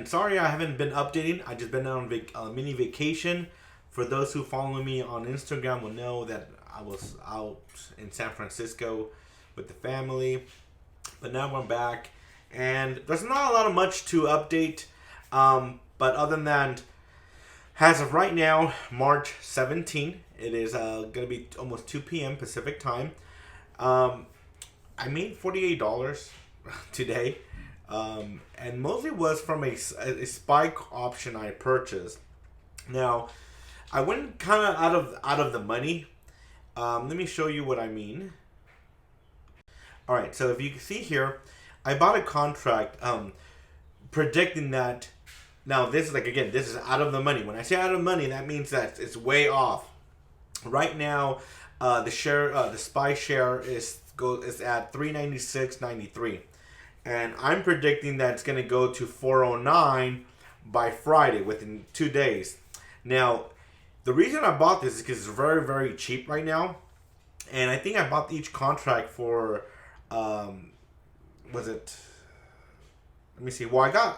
And sorry I haven't been updating. I just been on mini vacation. For those who follow me on Instagram will know that I was out in San Francisco with the family. But now I'm back. And there's not a lot of much to update. But other than that, as of right now, March 17th, it is going to be almost 2 p.m. Pacific time. I made $48 today. And mostly was from a spike option I purchased. Now, I went kind of out of the money. Let me show you what I mean. All right, so if you can see here, I bought a contract predicting that. Now, this is this is out of the money. When I say out of the money, that means that it's way off. Right now, the SPY share is at $396.93. And I'm predicting that it's going to go to $409 by Friday, within 2 days. Now, the reason I bought this is because it's very, very cheap right now. And I think I bought each contract for, was it? Let me see. Well, I got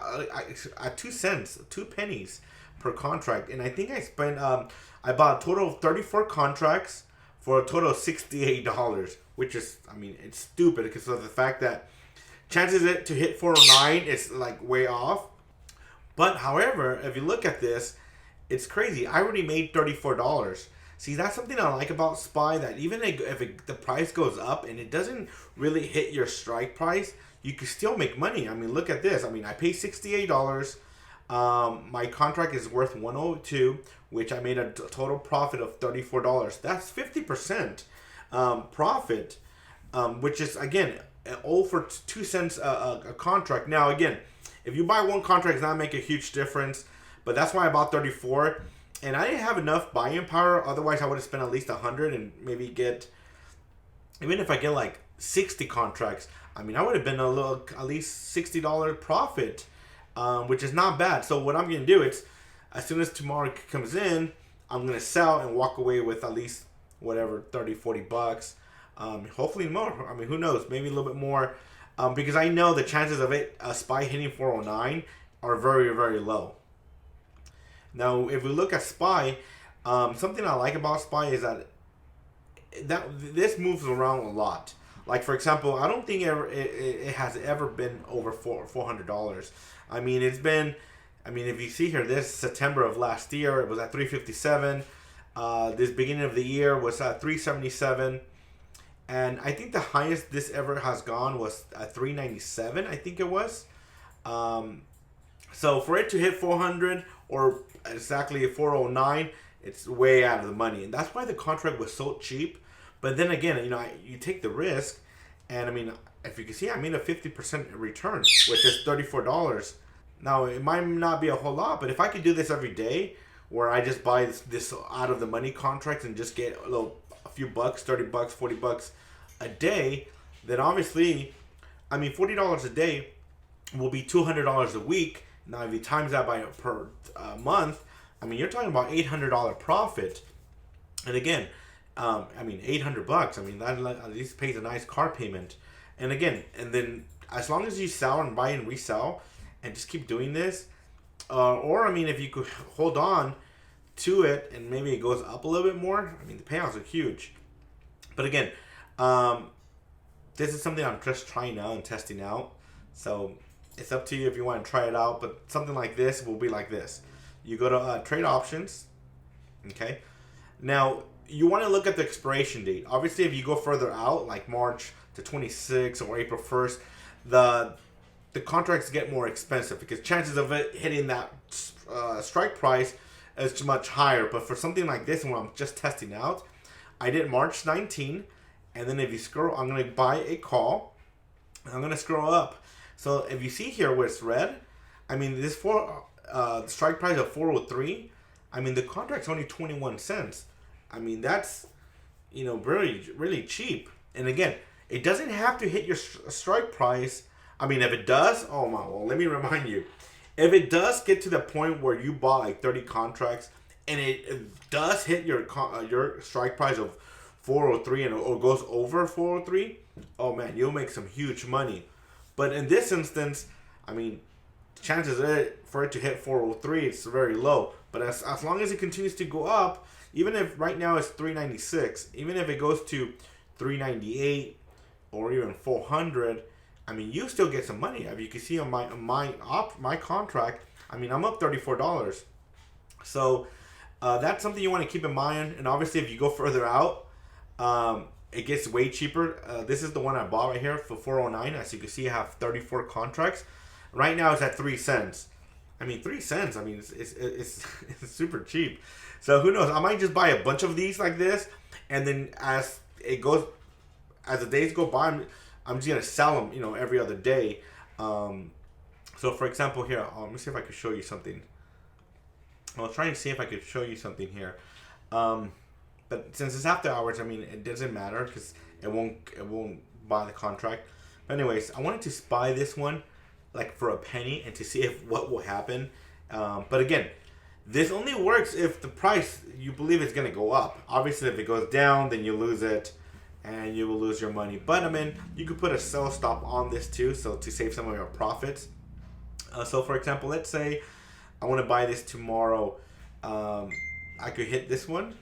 2 cents, 2 pennies per contract. And I think I spent, I bought a total of 34 contracts for a total of $68. Which is, I mean, it's stupid because of the fact that chances it to hit 409 is like way off. But however, if you look at this, it's crazy. I already made $34. See, that's something I like about SPY, that even if the price goes up and it doesn't really hit your strike price, you can still make money. I mean, look at this. I mean, I paid $68. My contract is worth $102, which I made a total profit of $34. That's 50% profit, which is, again, all for 2 cents a contract. Now, again, if you buy one contract, it's not make a huge difference. But that's why I bought 34. And I didn't have enough buying power. Otherwise, I would have spent at least 100 and maybe get, even if I get like 60 contracts, I mean, I would have been at least $60 profit, which is not bad. So what I'm going to do is, as soon as tomorrow comes in, I'm going to sell and walk away with at least whatever, 30, 40 bucks. Hopefully more. I mean, who knows? Maybe a little bit more. Because I know the chances of SPY hitting 409 are very, very low. Now, if we look at SPY, something I like about SPY is that this moves around a lot. Like, for example, I don't think it has ever been over $400. I mean, it's been, I mean, if you see here, this September of last year, it was at 357. This beginning of the year was at 377. And I think the highest this ever has gone was at 397, I think it was. So for it to hit 400 or exactly 409, it's way out of the money. And that's why the contract was so cheap. But then again, you know, you take the risk. And I mean, if you can see, I made a 50% return, which is $34. Now, it might not be a whole lot, but if I could do this every day, where I just buy this out of the money contract and just get a few bucks, 30 bucks, 40 bucks a day, then obviously, I mean, $40 a day will be $200 a week. Now, if you times that by per month, I mean, you're talking about $800 profit. And again, I mean, 800 bucks. I mean, that at least pays a nice car payment. And again, and then as long as you sell and buy and resell and just keep doing this, or I mean, if you could hold on to it and maybe it goes up a little bit more, I mean, the payouts are huge. But again, this is something I'm just trying out and testing out. So it's up to you if you want to try it out. But something like this will be like this. You go to trade options. Okay. Now, you want to look at the expiration date. Obviously, if you go further out, like March to 26th or April 1st, the contracts get more expensive because chances of it hitting that strike price is much higher. But for something like this, when I'm just testing out, I did March 19, and then if you scroll, I'm going to buy a call. I'm going to scroll up. So if you see here where it's red, I mean, this strike price of 403, I mean, the contract's only 21 cents. I mean, that's, you know, really, really cheap. And again, it doesn't have to hit your strike price. I mean, if it does, oh my, well, let me remind you. If it does get to the point where you bought like 30 contracts and it does hit your strike price of 403 or goes over 403, oh man, you'll make some huge money. But in this instance, I mean, chances are for it to hit 403, it's very low. But as long as it continues to go up, even if right now it's 396, even if it goes to 398 or even 400, I mean, you still get some money. As you can see on my contract, I mean, I'm up $34. So that's something you want to keep in mind. And obviously, if you go further out, it gets way cheaper. This is the one I bought right here for 409. As you can see, I have 34 contracts. Right now, it's at 3 cents. I mean, 3 cents. I mean, it's super cheap. So who knows? I might just buy a bunch of these like this, and then as the days go by, I'm just gonna sell them, you know, every other day. So for example, here, let me see if I could show you something. I'll try and see if I could show you something here. But since it's after hours, I mean, it doesn't matter because it won't buy the contract. But anyways, I wanted to buy this one like for a penny and to see if what will happen. But again, this only works if the price you believe is gonna go up. Obviously, if it goes down, then you lose it and you will lose your money. But I mean, you could put a sell stop on this too, so to save some of your profits. So for example, let's say I want to buy this tomorrow. I could hit this one.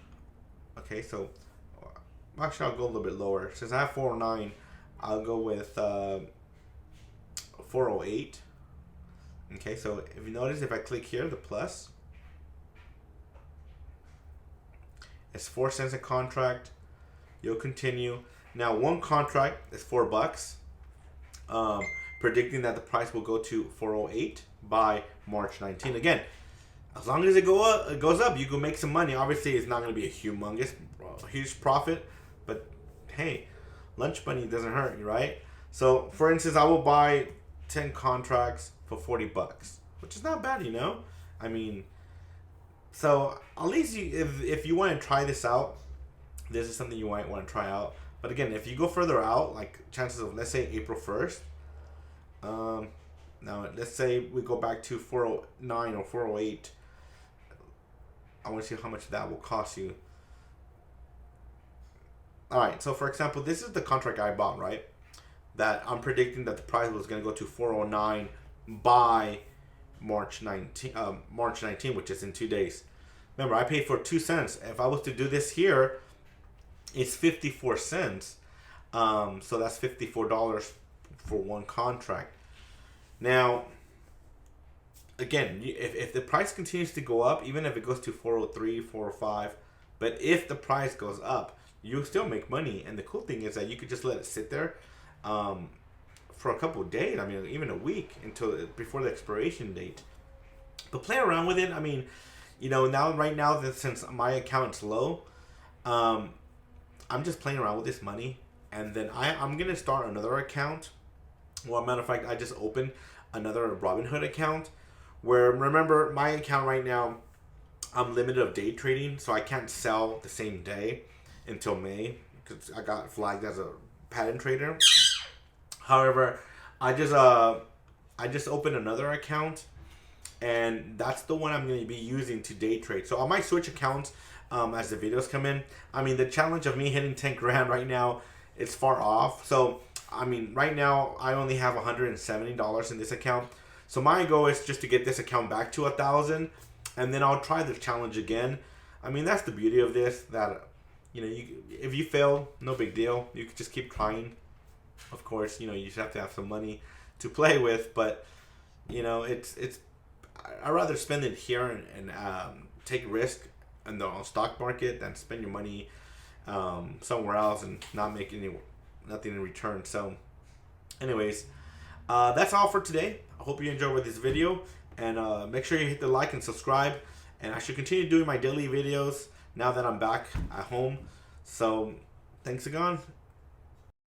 Okay, so actually I'll go a little bit lower. Since I have 409, I'll go with 408. Okay, so if you notice, if I click here, the plus, it's 4 cents a contract. You'll continue. Now, one contract is $4. Predicting that the price will go to 408 by March 19. Again, as long as it goes up, you can make some money. Obviously, it's not going to be a huge profit, but hey, lunch money doesn't hurt you, right? So, for instance, I will buy 10 contracts for $40, which is not bad, you know. I mean, so at least if you want to try this out, this is something you might want to try out. But again, if you go further out, like chances of, let's say April 1st. Now, let's say we go back to 409 or 408. I want to see how much that will cost you. Alright, so for example, this is the contract I bought, right? That I'm predicting that the price was going to go to 409 by March 19, which is in 2 days. Remember, I paid for 2 cents. If I was to do this here, it's 54 cents. So that's $54 for one contract. Now, again, if the price continues to go up, even if it goes to 403, 405, but if the price goes up, you still make money. And the cool thing is that you could just let it sit there for a couple of days. I mean, even a week before the expiration date. But play around with it. I mean, you know, right now, since my account's low, I'm just playing around with this money. And then I'm going to start another account. Well, matter of fact, I just opened another Robinhood account. Where, remember, my account right now, I'm limited of day trading. So I can't sell the same day until May. Because I got flagged as a pattern trader. However, I just opened another account. And that's the one I'm going to be using to day trade. So I might switch accounts as the videos come in. I mean, the challenge of me hitting 10 grand right now, it's far off. So, I mean, right now, I only have $170 in this account. So my goal is just to get this account back to 1,000. And then I'll try the challenge again. I mean, that's the beauty of this. That, you know, if you fail, no big deal. You can just keep trying. Of course, you know, you just have to have some money to play with. But, you know, I'd rather spend it here and take risk in the stock market than spend your money somewhere else and not make nothing in return. So anyways, that's all for today. I hope you enjoyed this video, and make sure you hit the like and subscribe, and I should continue doing my daily videos now that I'm back at home. So thanks again,